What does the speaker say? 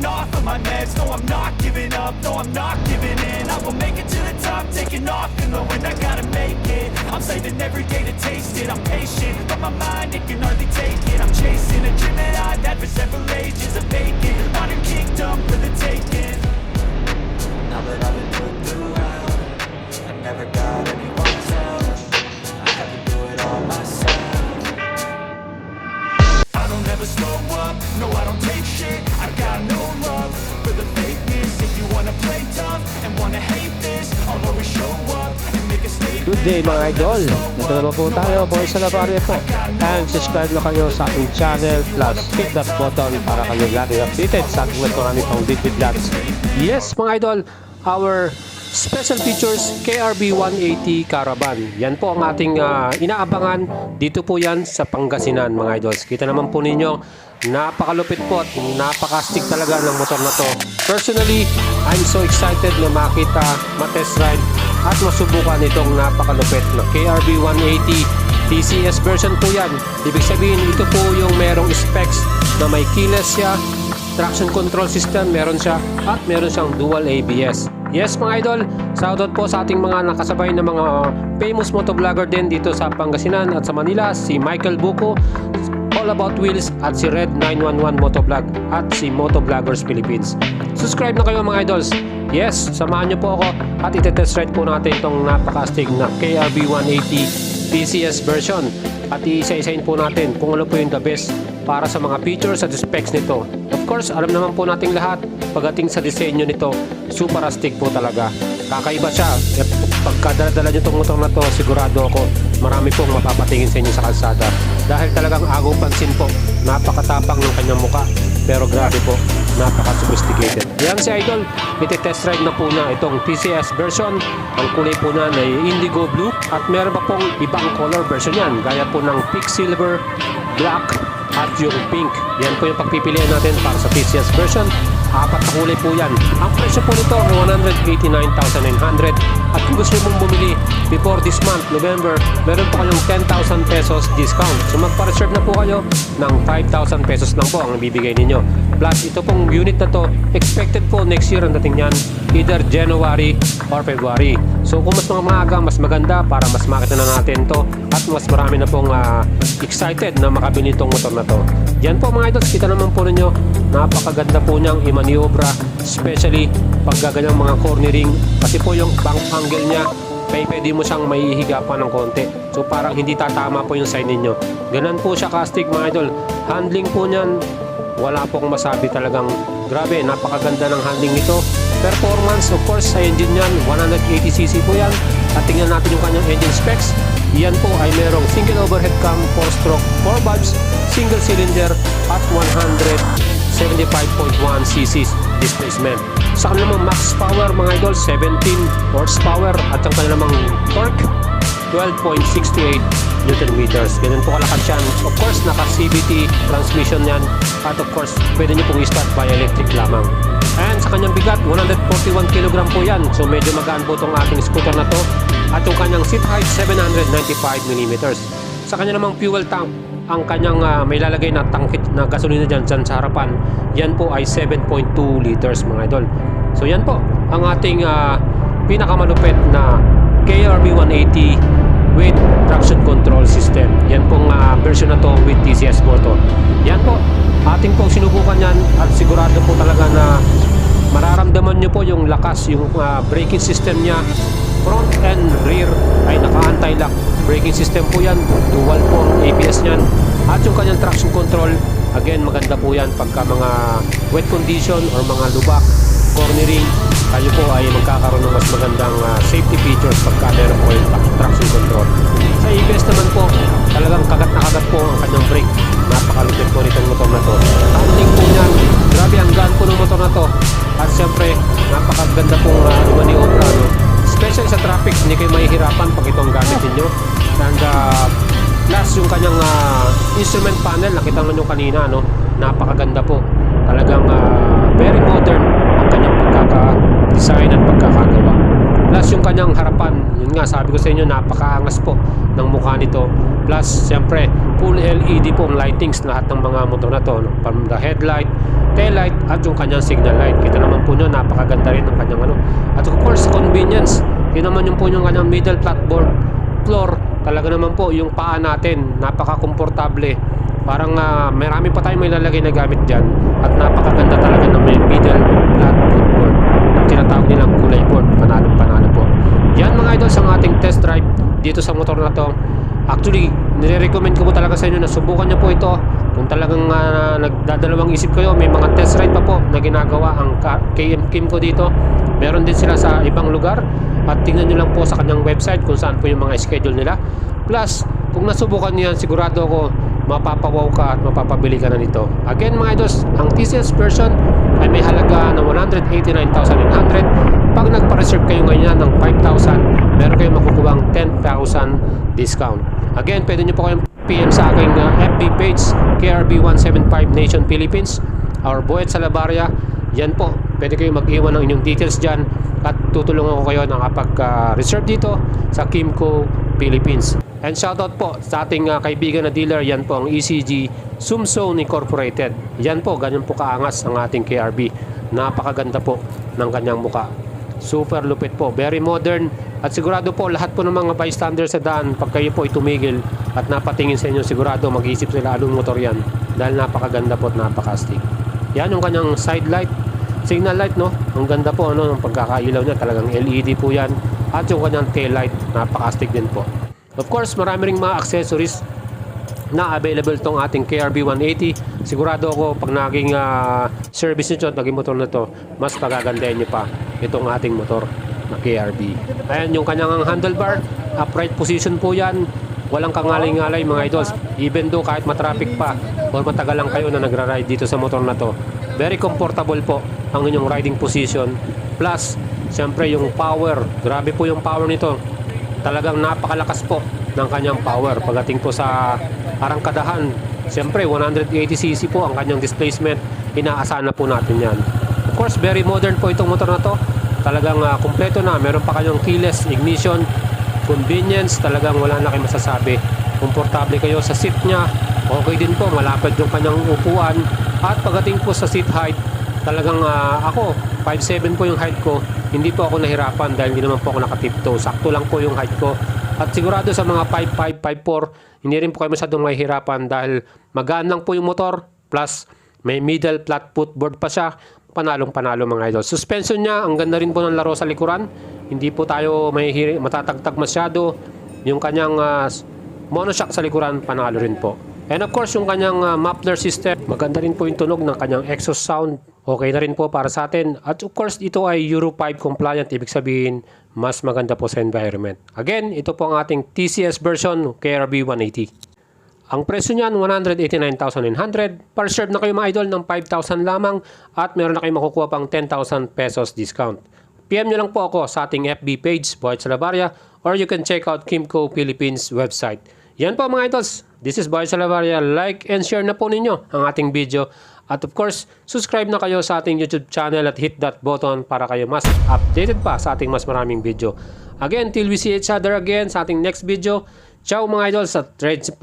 getting off of my meds. No, I'm not giving up, no, I'm not giving in. I will make it to the top, taking off in the wind. I gotta make it, I'm saving every day to taste it. I'm patient, but my mind, it can hardly take it. I'm chasing a dream that I've had for several ages. A vacant, modern kingdom for the taking. Now that I've been put through hell, I never got anyone's help. I had to do it all myself. I don't ever slow up, no I don't take shit. I've got no love for the fakeness. If you wanna play tough and wanna hate this, I'll always show up and make a statement. Good day mga idol, dito naman po tayo, Boy Salabaria po. And subscribe na kayo sa ating channel, plus hit that button para kayo lagi updated sa ating marami pang video vlogs. Yes mga idol, our special features KRB 180 Caravan. Yan po ang ating inaabangan. Dito po yan sa Pangasinan mga idols. Kita naman po ninyo, napakalupit po at napakastig talaga ng motor na to. Personally, I'm so excited na makita, matest ride at masubukan itong napakalupit na KRB 180 TCS version po yan. Ibig sabihin, ito po yung merong specs na may keyless siya, traction control system meron siya, at meron siyang dual ABS. Yes mga idol, shoutout po sa ating mga nakasabay na mga famous motovlogger din dito sa Pangasinan at sa Manila, si Michael Buko, All About Wheels, at si Red 911 Motovlog, at si Motovloggers Philippines. Subscribe na kayo mga idols. Yes, samahan nyo po ako at itetest ride po natin itong napakastig na KRB 180 TCS version. At iisa-isain po natin kung ano po yung the best para sa mga features at specs nito. Of course, alam naman po nating lahat, pagdating sa disenyo nito, super astig po talaga. Kakaiba siya. At pagkadala nyo itong motor na to, sigurado ako, marami pong mapapatingin sa inyo sa kalsada. Dahil talagang agaw pansin po, napakatapang ng kanyang muka. Pero grabe po, napaka-sophisticated. Yan si Idol, iti-test ride na po na itong TCS version. Ang kulay po na ay indigo blue at meron pa pong ibang color version yan. Gaya po ng pink silver, black, at yung pink. Yan po yung pagpipilian natin para sa TCS version. Apat na kulay po yan. Ang presyo po nito ay 189,900. At kung gusto mong bumili before this month, November, meron po kayong 10,000 pesos discount. So magpa-reserve na po kayo ng 5,000 pesos lang po ang bibigay ninyo. Plus ito pong unit na to, expected po next year ang dating yan, either January or February. So kung mas maaga, mas maganda para mas makita na natin to at mas marami na pong excited na makabili itong motor na to. Yan po mga idols, kita naman po ninyo, napakaganda po niyang imaniobra, especially pag gaganyang mga cornering, kasi po yung bank angle niya, pwede mo siyang maihiga pa ng konti. So parang hindi tatama po yung side ninyo. Ganun po siya kastig mga idol. Handling po niyan, wala pong masabi, talagang grabe, napakaganda ng handling nito. Performance, of course, sa engine niyan, 180cc po yan. At tingnan natin yung kanyang engine specs. Yan po ay merong single overhead cam, 4-stroke, 4 valves, single cylinder at 175.1cc displacement. Sa kanilang max power mga idol, 17 horsepower at ang kanilang torque, 12.68 Newton meters. Ganyan po kalakad siya. Of course, naka CVT transmission yan. At of course, pwede nyo pong i-start by electric lamang. And sa kanyang bigat, 141 kg po yan. So medyo magaan po itong ating scooter na to. At yung kanyang seat height, 795 mm. Sa kanya namang fuel tank, ang kanyang may lalagay na tangkit na gasolina dyan sa harapan, yan po ay 7.2 liters mga idol. So yan po ang ating pinakamalupit na KRB 180 with traction control system. Yan pong version na to with TCS motor. Yan po, ating pong sinubukan yan at sigurado po talaga na mararamdaman nyo po yung lakas, yung braking system niya. Front and rear ay naka-anti-lock braking system po yan. Dual po ABS niyan. At yung kanyang traction control, again, maganda po yan pagka mga wet condition or mga lubak, cornering, kayo po ay magkakaroon ng mas magandang safety features pagka meron po yung traction control. Sa ABS naman po, talagang kagat na kagat po ang kanyang brake. Napakalupit po nitong motor na to. Handling po niyan, grabe ang gaan po ng motor na to. At syempre, napakaganda pong maniobra, no? Especially sa traffic, hindi kayo mahihirapan pag itong gamit ninyo. And plus yung kanyang instrument panel, nakita mo nyo kanina, no? Napakaganda po. Talagang very modern ang kanyang pagkaka-design at pagkakagawa. Plus yung kanyang harapan, yun nga sabi ko sa inyo, napakaangas po ng mukha nito. Plus siyempre full LED po ang lightings lahat ng mga motor na to, no? From the headlight, tail light at yung kanyang signal light. Kita naman po nyo, napakaganda rin ng kanyang ano. At of course convenience, yun naman yung po yung kanyang middle platform floor. Talaga naman po yung paa natin, napaka-komportable. Parang marami pa tayong may lalagay na gamit dyan. At napakaganda talaga ng may middle flat footboard. Ang tinatawag nilang kulay board, panalo po. Yan mga idol sa ating test drive dito sa motor na to. Actually, nire-recommend ko po talaga sa inyo na subukan nyo po ito. Kung talagang nagdadalawang isip kayo, may mga test ride pa po na ginagawa ang KM Kimco dito. Meron din sila sa ibang lugar. At tingnan nyo lang po sa kanyang website kung saan po yung mga schedule nila. Plus, kung nasubukan nyo yan, sigurado ako mapapawaw ka at mapapabili ka na nito. Again mga idols, ang TCS version ay may halaga na 189,900. Pag nagpa-reserve kayo ngayon ng 5,000, meron kayong makukuha ang 10,000 discount. Again, pwede nyo po kayong PM sa aking FB page, KRB175 Nation Philippines, our Boyet Salabaria. Yan po, pwede kayong mag-iwan ng inyong details dyan at tutulungan ko kayo na kapag-reserve dito sa Kimco Philippines. And shoutout po sa ating kaibigan na dealer, yan po ang ECG Sumzone Incorporated. Yan po, ganyan po kaangas ang ating KRB. Napakaganda po ng kanyang muka. Super lupit po, very modern. At sigurado po, lahat po ng mga bystander sa daan, pag kayo po itumigil at napatingin sa inyo, sigurado mag-iisip sila anong motor yan. Dahil napakaganda po at napakastig. Yan yung kanyang side light, signal light, no? Ang ganda po, ano, ng pagkakailaw niya, talagang LED po yan. At yung kanyang tail light, napakastig din po. Of course, marami ring mga accessories na available tong ating KRB 180. Sigurado ako pag naging service nyo, naging motor na to, mas pagagandahin nyo pa itong ating motor na KRB. Ayan yung kanyang handlebar, upright position po yan. Walang kangalay-ngalay mga idols. Even though kahit matraffic pa o matagal lang kayo na nagra-ride dito sa motor na to, very comfortable po ang inyong riding position. Plus, siyempre yung power, grabe po yung power nito. Talagang napakalakas po ng kanyang power pagdating po sa arangkadahan. Siyempre 180cc po ang kanyang displacement, inaasahan na po natin yan. Of course, very modern po itong motor na to. Talagang kumpleto na, meron pa kanyang keyless ignition, convenience, talagang wala na kayo masasabi. Komportable kayo sa seat nya, okay din po, malapad yung kanyang upuan. At pagdating po sa seat height, talagang ako 5'7" po yung height ko. Hindi po ako nahirapan dahil hindi naman po ako nakatiptoe. Sakto lang po yung height ko. At sigurado sa mga 5'5", 5'4", hindi rin po kayo masyadong mahihirapan dahil magaan lang po yung motor. Plus, may middle flat footboard pa siya. Panalong-panalo mga idol. Suspension niya, ang ganda rin po ng laro sa likuran. Hindi po tayo matatagtag masyado. Yung kanyang monoshock sa likuran, panalo rin po. And of course, yung kanyang muffler system, maganda rin po yung tunog ng kanyang exhaust sound. Okay na rin po para sa atin. At of course, ito ay Euro 5 compliant. Ibig sabihin, mas maganda po sa environment. Again, ito po ang ating TCS version, KRB 180. Ang presyo niyan, 189,900. Per serve na kayo mga idol ng 5,000 lamang. At meron na kayo makukuha pang 10,000 pesos discount. PM nyo lang po ako sa ating FB page, Boyet Salabaria. Or you can check out Kimco Philippines website. Yan po mga idols. This is Boyet Salabaria. Like and share na po ninyo ang ating video. At of course, subscribe na kayo sa ating YouTube channel at hit that button para kayo mas updated pa sa ating mas maraming video. Again, till we see each other again sa ating next video. Ciao mga idols at trades po.